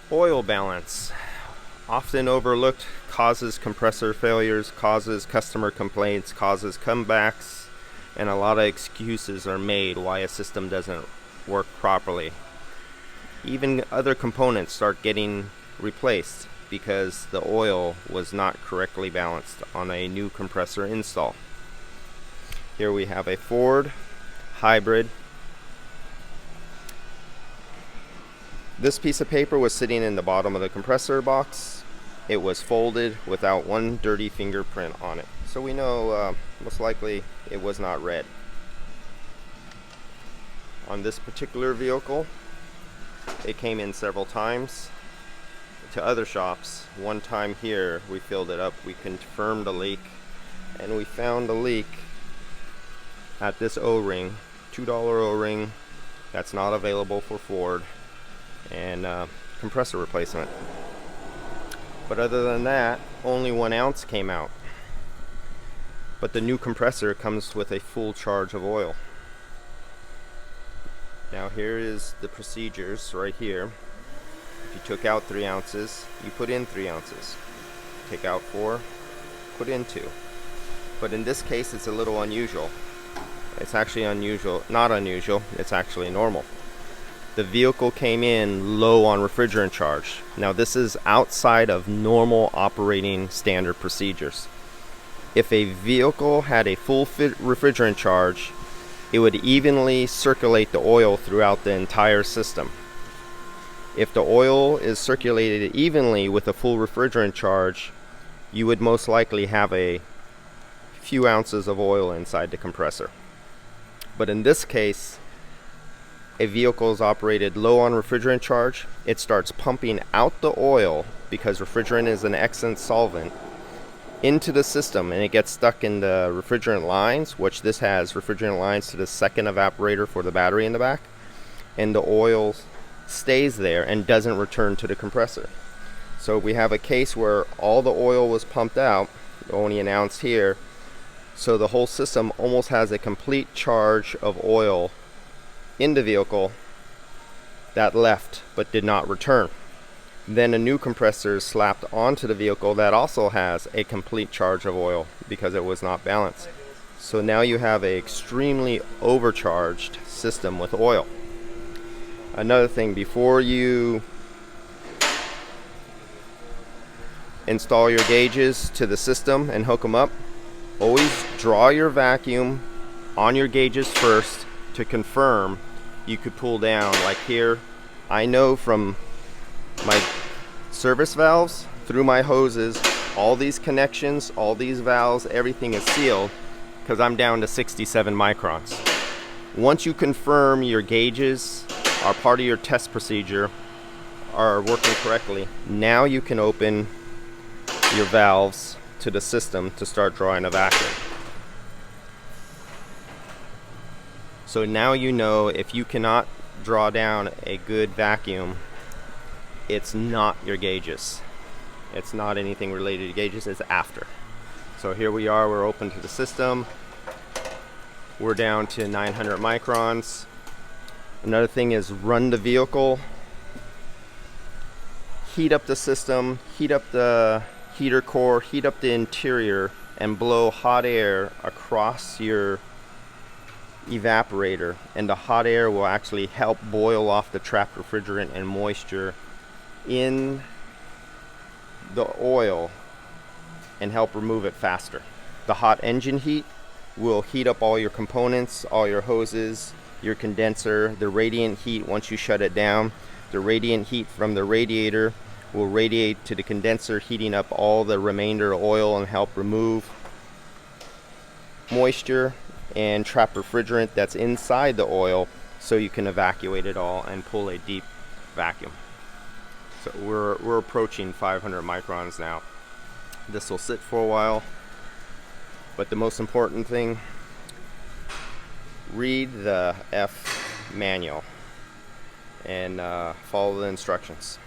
Oil balance, often overlooked, causes compressor failures, causes customer complaints, causes comebacks, and a lot of excuses are made why a system doesn't work properly. Even other components start getting replaced because the oil was not correctly balanced on a new compressor install. Here we have a Ford hybrid. This piece of paper was sitting in the bottom of the compressor box. It was folded without one dirty fingerprint on it. So we know most likely it was not read. On this particular vehicle, it came in several times to other shops. One time here, we filled it up, we confirmed a leak, and we found a leak at this O-ring, $2 O-ring that's not available for Ford, and compressor replacement. But other than that, only 1 ounce came out. But the new compressor comes with a full charge of oil. Now here is the procedures right here. If you took out 3 ounces, you put in 3 ounces. Take out 4, put in 2. But in this case, it's a little unusual. It's actually unusual, not unusual, it's actually normal. The vehicle came in low on refrigerant charge. Now this is outside of normal operating standard procedures. If a vehicle had a full refrigerant charge, it would evenly circulate the oil throughout the entire system. If the oil is circulated evenly with a full refrigerant charge, you would most likely have a few ounces of oil inside the compressor. But in this case, a vehicle is operated low on refrigerant charge. It starts pumping out the oil because refrigerant is an excellent solvent into the system, and it gets stuck in the refrigerant lines, which this has refrigerant lines to the second evaporator for the battery in the back, and the oil stays there and doesn't return to the compressor. So we have a case where all the oil was pumped out, only an ounce here, so the whole system almost has a complete charge of oil in the vehicle that left but did not return. Then a new compressor is slapped onto the vehicle that also has a complete charge of oil because it was not balanced. So now you have an extremely overcharged system with oil. Another thing, before you install your gauges to the system and hook them up, always draw your vacuum on your gauges first to confirm you could pull down. Like here, I know from my service valves through my hoses, all these connections, all these valves, everything is sealed because I'm down to 67 microns. Once you confirm your gauges are part of your test procedure, are working correctly, now you can open your valves to the system to start drawing a vacuum. So now you know if you cannot draw down a good vacuum, it's not your gauges. It's not anything related to gauges, it's after. So here we are, we're open to the system. We're down to 900 microns. Another thing is run the vehicle, heat up the system, heat up the heater core, heat up the interior, and blow hot air across your evaporator, and the hot air will actually help boil off the trapped refrigerant and moisture in the oil and help remove it faster. The hot engine heat will heat up all your components, all your hoses, your condenser. The radiant heat, once you shut it down, the radiant heat from the radiator will radiate to the condenser, heating up all the remainder oil and help remove moisture and trap refrigerant that's inside the oil, so you can evacuate it all and pull a deep vacuum. So we're approaching 500 microns now. This will sit for a while, but the most important thing, read the F manual and follow the instructions.